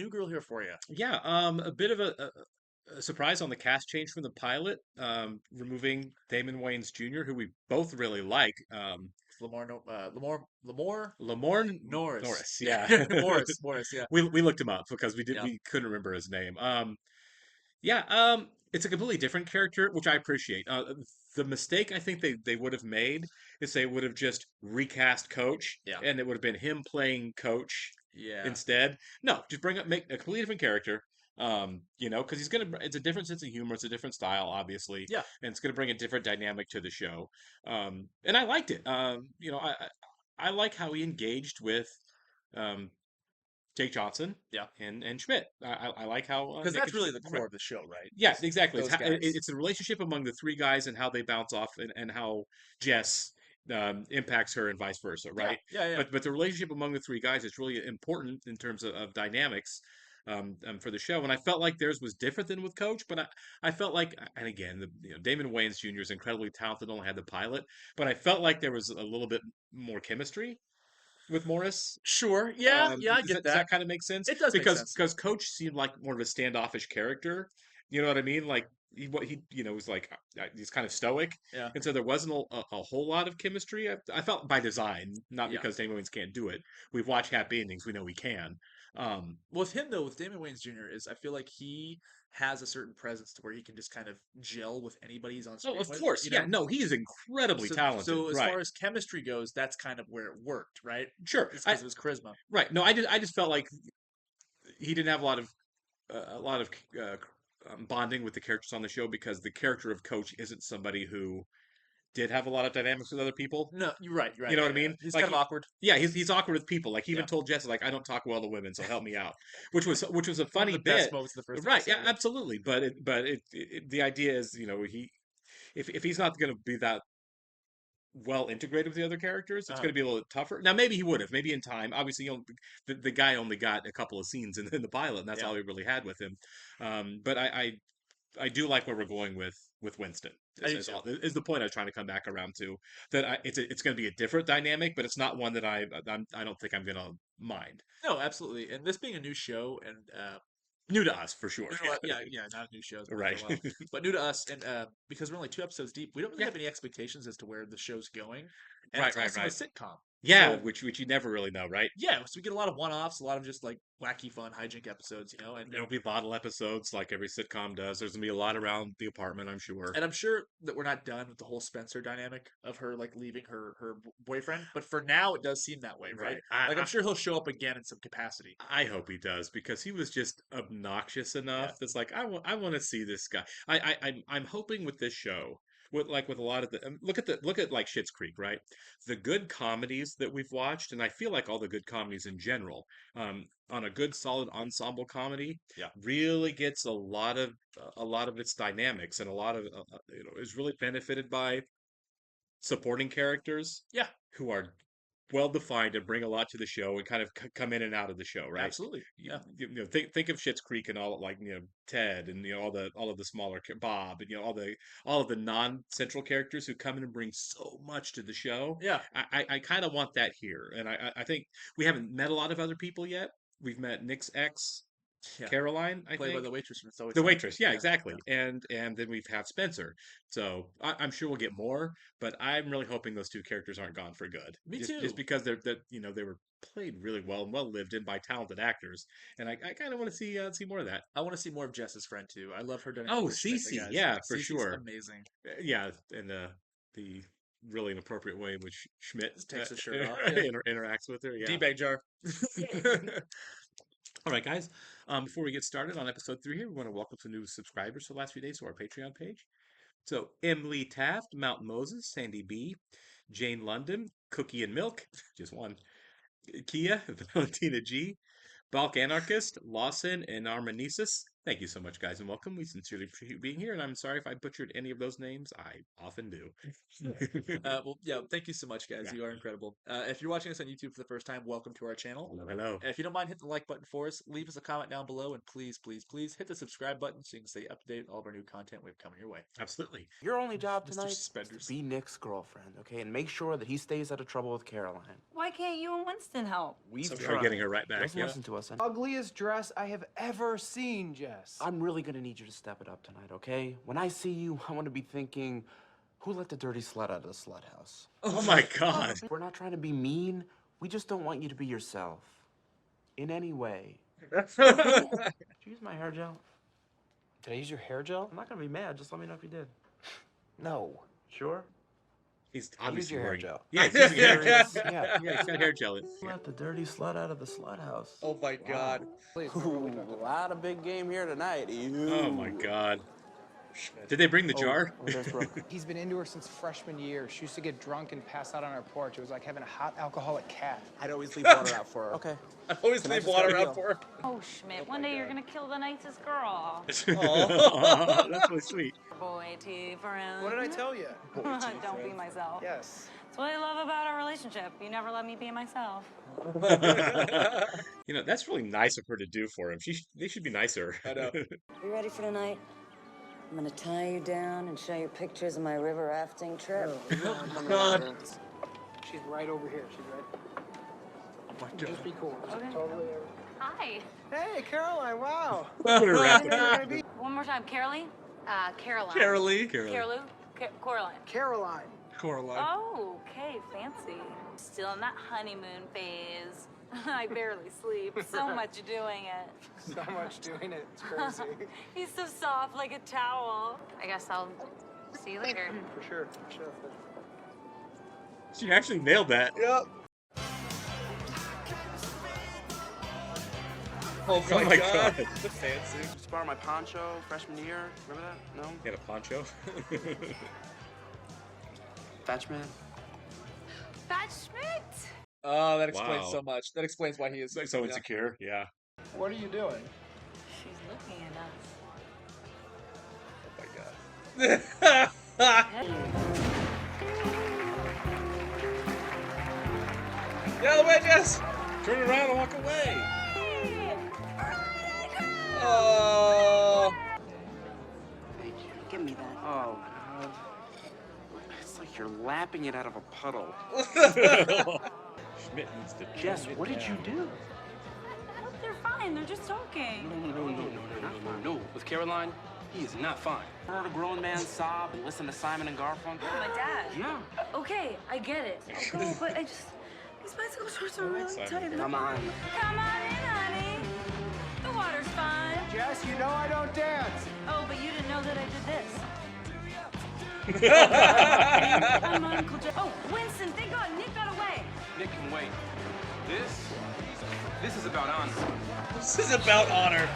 New girl here for you. Yeah, a bit of a surprise on the cast change from the pilot, removing Damon Wayans Jr., who we both really like. Lamar, no, Lamar Lamorne Norris. Norris, Yeah, yeah. Morris. Yeah, We looked him up because yeah. we couldn't remember his name. Yeah, it's a completely different character, which I appreciate. The mistake I think they would have made is they would have just recast Coach, Yeah. and it would have been him playing Coach Yeah. instead. No, just make a completely different character. Because it's a different sense of humor, it's a different style, obviously, Yeah. and it's gonna bring a different dynamic to the show. And I liked it. I like how he engaged with um, Jake Johnson Yeah. and Schmidt. I like how Because Nick that's and really Schmidt. the core of the show, right? Yeah, Is exactly. those guys. It's a relationship among the three guys and how they bounce off and how Jess impacts her and vice versa, Yeah. right? Yeah. Yeah. But the relationship among the three guys is really important in terms of dynamics for the show. And I felt like theirs was different than with Coach, but I felt like, and again, Damon Wayans Jr. is incredibly talented, only had the pilot, but I felt like there was a little bit more chemistry with Morris. Sure. Yeah. Yeah. I get Does that. that kind of make sense? It does make sense. Because Coach seemed like more of a standoffish character. You know what I mean? Like he was like he's kind of stoic, Yeah. and so there wasn't a whole lot of chemistry. I felt by design, not Yeah. because Damon Wayans can't do it. We've watched Happy Endings, we know he can. Um, With him though, with Damon Wayans Jr. is I feel like he has a certain presence to where he can just kind of gel with anybody he's on oh, screen of with. course, yeah, no, he is incredibly talented, So as right? far as chemistry goes, that's kind of where it worked, right? Sure, It's because of his charisma. right. No, I just felt like he didn't have a lot of uh, bonding with the characters on the show because the character of Coach isn't somebody who did have a lot of dynamics with other people. No, you're right. You're You right. know what I mean? He's Like kind of awkward. yeah, he's awkward with people. Like he even Yeah. told Jess, like, I don't talk well to women, so help me out, which was a One of funny the best bit, moments in the first right? episode. Yeah, Yeah. absolutely. But the idea is, he if he's not going to be that well integrated with the other characters, it's Uh-huh. going to be a little tougher. Now, maybe he would have, maybe in time. Obviously, the guy only got a couple of scenes in the pilot, and that's Yeah. all we really had with him. But I do like where we're going with Winston. I do too. Is the point I was trying to come back around to that it's going to be a different dynamic, but it's not one that I don't think I'm going to mind. No, absolutely. And this being a new show and New to us for sure. new to us, yeah, yeah, not a new show. It's been on for a Right. while, but new to us. And because we're only 2 episodes deep, we don't really Yeah. have any expectations as to where the show's going. And Right. it's Right. also a Right. sitcom, Yeah. so Which you never really know, right? yeah, so we get a lot of one-offs, a lot of just like wacky, fun hijink episodes, There'll be bottle episodes like every sitcom does. There's gonna be a lot around the apartment, I'm sure. and I'm sure that we're not done with the whole Spencer dynamic of her like leaving her boyfriend, but for now it does seem that way, right? Right. Like I'm sure he'll show up again in some capacity. I hope he does because he was just obnoxious Yeah. enough. That's like I want to see this guy. I'm hoping with this show, with a lot of the look at like Schitt's Creek, right? The good comedies that we've watched, and I feel like all the good comedies in general, on a good solid ensemble comedy, Yeah. really gets a lot of its dynamics and a lot of is really benefited by supporting characters Yeah. who are well defined and bring a lot to the show and kind of come in and out of the show, right? Absolutely. Yeah. Think of Schitt's Creek and all like Ted and all of the smaller Bob and all of the non-central characters who come in and bring so much to the show. Yeah. I kind of want that here, and I think we haven't met a lot of other people yet. We've met Nick's ex, Yeah. Caroline, I Played by think. the waitress from It's Always The Sunny. waitress, yeah, Yeah. Yeah. exactly, and then we've have Spencer. So I'm sure we'll get more, but I'm really hoping those two characters aren't gone for good. Me Just too. because they were played really well and well lived in by talented actors, and I kind of want to see more of that. I want to see more of Jess's friend too. I love her dynamic Oh, with Schmidt, the Cece, guys. yeah, Yeah, for Cece's sure. amazing. Yeah, and the really inappropriate way in which Schmidt Just takes his shirt off. Yeah. interacts with her. Yeah. D-bag jar. All right, guys. Before we get started on episode 3 here, we want to welcome some new subscribers for the last few days to our Patreon page. So, Emily Taft, Mount Moses, Sandy B, Jane London, Cookie and Milk, just one, Kia, Valentina G, Balk Anarchist, Lawson, and Armenisis. Thank you so much, guys, and welcome. We sincerely appreciate you being here, and I'm sorry if I butchered any of those names. I often do. Well, yeah, thank you so much, guys. Yeah. You are incredible. If you're watching us on YouTube for the first time, welcome to our channel. Hello, hello. If you don't mind, hit the like button for us. Leave us a comment down below, and please, please, please hit the subscribe button so you can stay up to date with all of our new content we have coming your way. Absolutely. Your only job Mr. tonight is to Suspenders. be Nick's girlfriend, okay? And make sure that he stays out of trouble with Caroline. Why can't you and Winston help? We've So tried. we're getting her right He back. doesn't Yeah. listen to us. Ugliest dress I have ever seen, Jess. I'm really gonna need you to step it up tonight, okay? When I see you, I want to be thinking, who let the dirty slut out of the slut house? Oh my God. We're not trying to be mean. We just don't want you to be yourself. In any way. Did you use my hair gel? Did I use your hair gel? I'm not gonna be mad. Just let me know if you did. No. Sure? He's I used obviously your hair wearing. gel. Yeah, he's using hair gel. Yeah. Yeah, he's got hair gel. Who let the dirty slut out of the slut house? Oh my God. Please. Ooh, a lot of big game here tonight. Oh my God. Did they bring the jar? Oh, there's Brooke. He's been into her since freshman year. She used to get drunk and pass out on our porch. It was like having a hot alcoholic cat. I'd always leave water out for her. Okay. I always Can I leave just water have a out deal? for her. Oh, Schmidt, one day you're gonna kill the nicest girl. Aw, that's really sweet. Boy, T, friend. What did I tell you? Don't be myself. Yes. That's what I love about our relationship. You never let me be myself. You know, that's really nice of her to do for him. They should be nicer. I know. You ready for tonight? I'm gonna tie you down and show you pictures of my river rafting trip. God. She's right over here. She's right. Oh my Just be cool. Just Okay. totally. Hi. Hey, Caroline. Wow. Put her wrap Where are you gonna be? One more time. Caroline? Caroline. Carolee. Carolou? Coraline. Caroline. Coraline. Oh, okay, fancy. Still in that honeymoon phase. I barely sleep. So much doing it. So much doing it. It's crazy. He's so soft like a towel. I guess I'll see you later. For sure. For sure. She actually nailed that. Yep. Oh Oh my God. The fancy. Just borrow my poncho freshman year. Remember that? No? He had a poncho. Fetch man? Fat Schmidt! Oh, that explains Wow. so much. That explains why he is So yeah. insecure. Yeah. What are you doing? She's looking at us. Oh my God. Get out of the way, Jess! Turn around and walk away. Oh. Thank you. Give me that. Oh, God. It's like you're lapping it out of a puddle. Schmidt needs to. Jess, what did you do? They're fine. They're just talking. No. With Caroline, he is not fine. Heard a grown man sob and listen to Simon and Garfunkel? My dad. Yeah. Okay, I get it. I'll go, but these bicycle shorts are really Simon tight. Come on. Come on in, honey. The water's fine. Jess, you know I don't dance. Oh, but you didn't know that I did this. I'm Uncle Jeff. Oh, Winston, thank God, Nick got away. Nick can wait. This is about honor. This is about honor.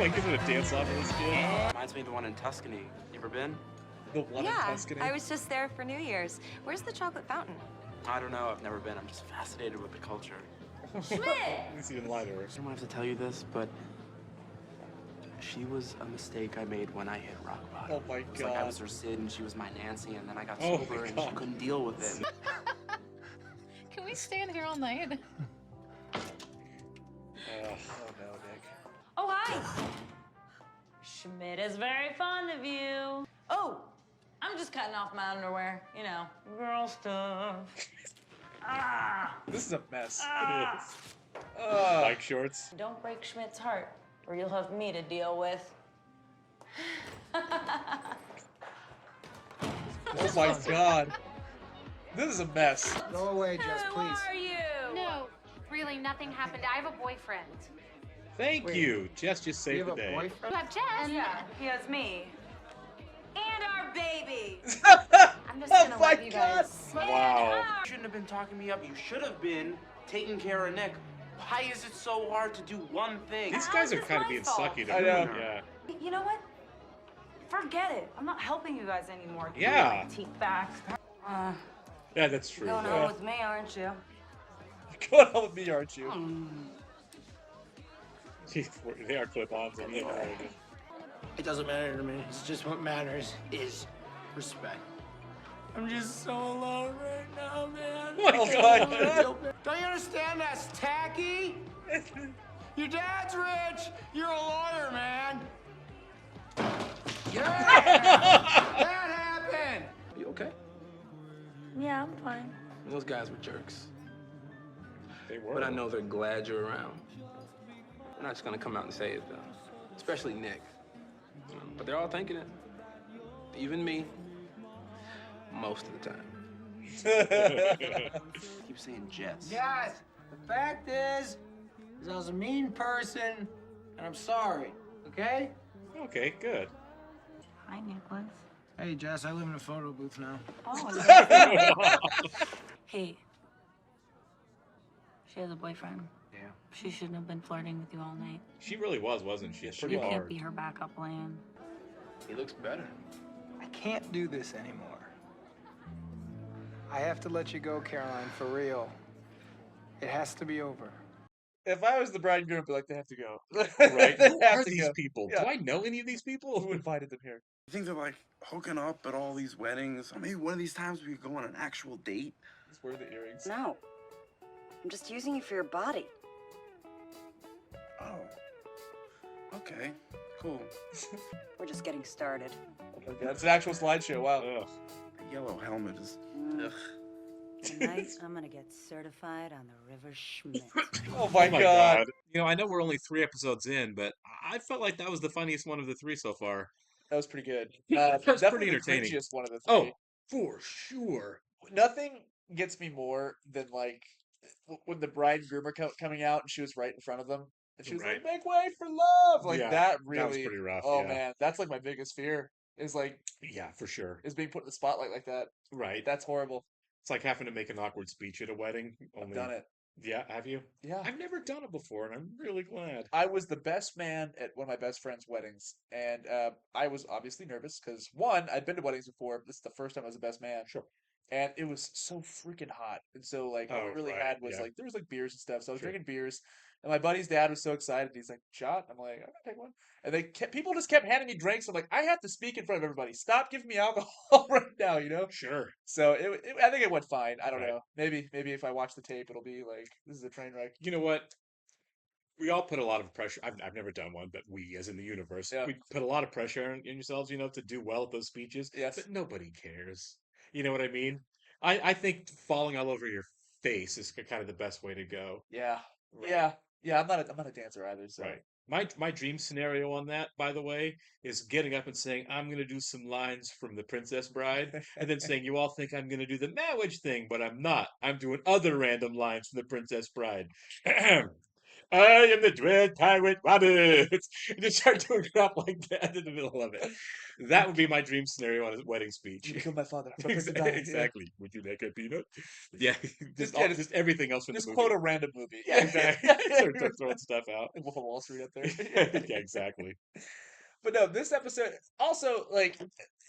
Like, is it a dance off for this kid? Reminds me of the one in Tuscany. You ever been? The one in Tuscany. I was just there for New Year's. Where's the chocolate fountain? I don't know. I've never been. I'm just fascinated with the culture. Schmidt! At least he didn't lie to her. I don't have to tell you this, but she was a mistake I made when I hit rock bottom. Oh my It's like I God. was her Sid and she was my Nancy, and then I got Oh sober my and God. she couldn't deal with it. Can we stand here all night? Oh no, Nick. Oh, hi. Schmidt is very fond of you. Oh, I'm just cutting off my underwear. You know, girl stuff. Ah. This is a mess. Ah. Bike shorts. Don't break Schmidt's heart, or you'll have me to deal with. Oh my God. This is a mess. Go away, Jess, Who please. are you? No, really, nothing happened. I have a boyfriend. Thank Wait. you. Jess just You saved have the a day. boyfriend? You have Jess. Yeah, he has me. And our baby. I'm just Oh gonna my let you God. guys. Wow. You shouldn't have been talking me up. You should have been taking care of Nick. Why is it so hard to do one thing? These How guys is are this kind of my being fault? sucky. I know. Yeah. You know what? Forget it. I'm not helping you guys anymore. Give me Yeah. my teeth back. Yeah, that's true. Going Yeah. home with me, aren't you? Going home with me, aren't you? They are clip-ons. And It doesn't matter to me. It's just what matters is respect. I'm just so alone right now, man. Oh, God. Don't you understand that's tacky? Your dad's rich. You're a lawyer, man. Yeah! That happened! You okay? Yeah, I'm fine. Those guys were jerks. They were. But I know they're glad you're around. They're not just gonna come out and say it, though. Especially Nick. But they're all thinking it. Even me. Most of the time. Keep saying Jess. Yes. The fact is I was a mean person, and I'm sorry. Okay? Okay, good. Hi, Nicholas. Hey, Jess. I live in a photo booth now. Oh, hey. She has a boyfriend. Yeah. She shouldn't have been flirting with you all night. She really was, wasn't she? pretty You hard. can't be her backup plan. He looks better. I can't do this anymore. I have to let you go, Caroline, for real. It has to be over. If I was the bride and groom, I'd be like, they have to go. Right? They Who have are to these go. people? Yeah. Do I know any of these people? Who invited them here? You think they're like hooking up at all these weddings? Or maybe one of these times we could go on an actual date? Just wear the earrings. No. I'm just using you for your body. Oh. Okay. Cool. We're just getting started. Oh my God, it's an actual slideshow. Wow. Ugh. The yellow helmet is. Ugh. Tonight, I'm gonna get certified on the River Schmidt. Oh my Oh my God. God. You know, I know we're only 3 episodes in, but I felt like that was the funniest one of the 3 so far. That was pretty good. That was Definitely pretty the entertaining. cringiest one of the Oh, three. for sure. Nothing gets me more than like when the bride and groom are coming out and she was right in front of them and she was Right. like, "Make way for love!" Like Yeah, that that was really. pretty rough, Oh yeah. man, that's like my biggest fear is like Yeah, for sure. is being put in the spotlight like that. Right. That's horrible. It's like having to make an awkward speech at a wedding. I've Only, done it. yeah, have you? Yeah. I've never done it before, and I'm really glad. I was the best man at one of my best friend's weddings, and I was obviously nervous because one, I'd been to weddings before. This is the first time I was the best man. Sure. And it was so freaking hot. And so like all Oh, we really right, had was yeah. like there was like beers and stuff. So I was Sure. drinking beers, and my buddy's dad was so excited. He's like, "Shot." I'm like, "I'm gonna take one." And people just kept handing me drinks. I'm like, I have to speak in front of everybody. Stop giving me alcohol right now, you know? Sure. So I think it went fine. I don't Right. know. Maybe if I watch the tape, it'll be like this is a train wreck. You know what? We all put a lot of pressure. I've never done one, but we, as in the universe, Yeah. we put a lot of pressure on yourselves, you know, to do well at those speeches. Yes. But nobody cares. You know what I mean? I think falling all over your face is kind of the best way to go. Yeah. Right. Yeah. I'm not a dancer either. So. Right. My dream scenario on that, by the way, is getting up and saying, I'm going to do some lines from The Princess Bride, and then saying, you all think I'm going to do the marriage thing, but I'm not. I'm doing other random lines from The Princess Bride. I am the dread pirate Roberts. And just start doing crap like that in the middle of it. That would be my dream scenario on a wedding speech. You killed my father. I'm about to die. Exactly. Would you like a peanut? Yeah, Just just everything else from Just the movie. quote a random movie. Yeah, exactly. Start throwing stuff out. Wolf of Wall Street up there. Yeah, exactly. But no, this episode also like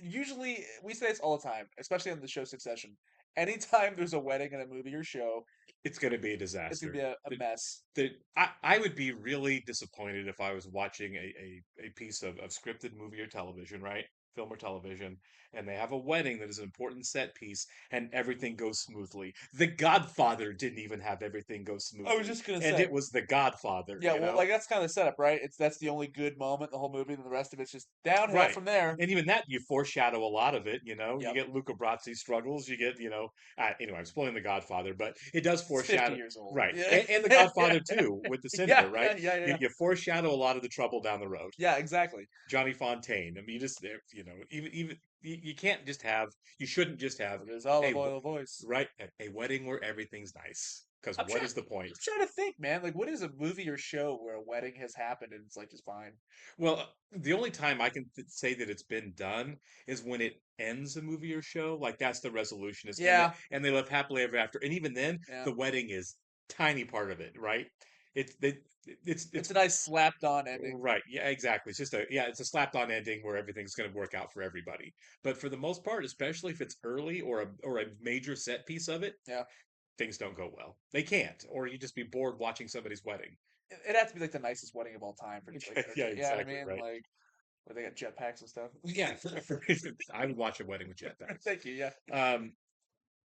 usually we say this all the time, especially on the show Succession. Anytime there's a wedding in a movie or show, It's going to be a it's disaster. gonna be a mess. I would be really disappointed if I was watching a piece of scripted movie or television, right? Film or television, and they have a wedding that is an important set piece, and everything goes smoothly. The Godfather didn't even have everything go smoothly. I was just gonna and say. it was The Godfather. Yeah, you well, know? like that's kind of the setup, right? That's the only good moment in the whole movie, and the rest of it's just downhill Right. from there. And even that, you foreshadow a lot of it, you know? Yep. You get Luca Brasi's struggles, you get, anyway, I'm spoiling The Godfather, but it does It's 50 foreshadow. years old. Right. Yeah. And The Godfather, too, with the Yeah, senator, right? yeah. You foreshadow a lot of the trouble down the road. Yeah, exactly. Johnny Fontaine. I mean, even you can't just have, you shouldn't just have There's olive a oil voice. right a wedding where everything's nice. Because I'm what try- is the point? I'm trying to think, man. Like, what is a movie or show where a wedding has happened and it's like just fine? Well, the only time I can say that it's been done is when it ends a movie or show. Like that's the resolution. Is Yeah. and they live happily ever after. And even then, Yeah. the wedding is tiny part of it, right? It's they, It's a nice slapped on ending. right. Yeah, exactly. It's just it's a slapped on ending where everything's going to work out for everybody. But for the most part, especially if it's early or a major set piece of it, Yeah. things don't go well. They can't, or you just be bored watching somebody's wedding. It had to be like the nicest wedding of all time for it to be, like, Yeah, entertaining. You know what I exactly, mean? right. Like where they got jetpacks and stuff. Yeah, I would watch a wedding with jetpacks. Thank you. Yeah. Um,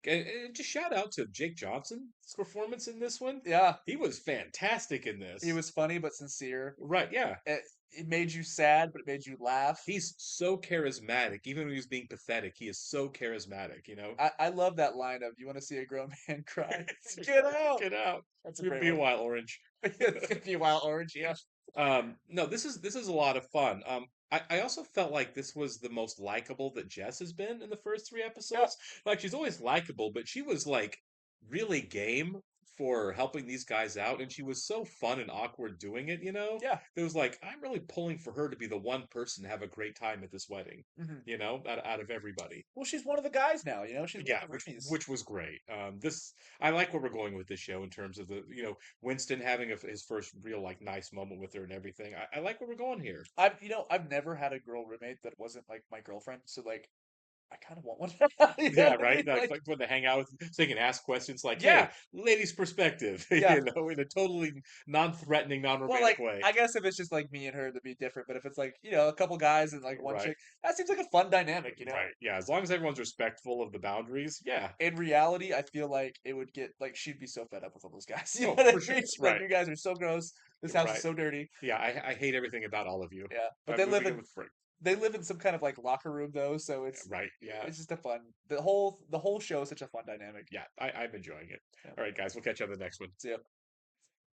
and just shout out to Jake Johnson's performance in this one. Yeah. He was fantastic in this. He was funny but sincere. Right, yeah. It made you sad, but it made you laugh. He's so charismatic. Even when he was being pathetic, he is so charismatic, you know? I love that line of "You want to see a grown man cry? Get out!" Get out. That's a It's gonna great be a one. while, Orange. It's gonna be a wild orange. Yeah. No, this is a lot of fun. I also felt like this was the most likable that Jess has been in the first 3 episodes. Like she's always likable, but she was like really game for helping these guys out, and she was so fun and awkward doing it, you know? Yeah. It was like I'm really pulling for her to be the one person to have a great time at this wedding, Mhm. you know, out of everybody. Well, she's one of the guys now. You know, she's Yeah, one of which the homies. which was great. This I like where we're going with this show in terms of the Winston having his first real like nice moment with her and everything. I like where we're going here. I've never had a girl roommate that wasn't like my girlfriend. So like, I kind of want one. You know Yeah, what I right. mean? Like when they hang out with, so they can ask questions like, "Hey, Yeah. ladies' perspective," Yeah. in a totally non-threatening, Well, non-romantic like, way. I guess if it's just like me and her, that'd be different. But if it's like, a couple guys and like one Right, chick, that seems like a fun dynamic, you know? right. Yeah, as long as everyone's respectful of the boundaries. Yeah. In reality, I feel like it would get like she'd be so fed up with all those guys. You know Oh, what I for sure. mean? She's like, Right. you guys are so gross. This house is Right. so dirty. Yeah, I hate everything about all of you. Yeah, but I'm moving in with Frank. they live in some kind of like locker room though, so Right. Yeah. it's just a fun. The whole show is such a fun dynamic. Yeah. I'm enjoying it. Yeah. All right, guys. We'll catch you on the next one. See ya.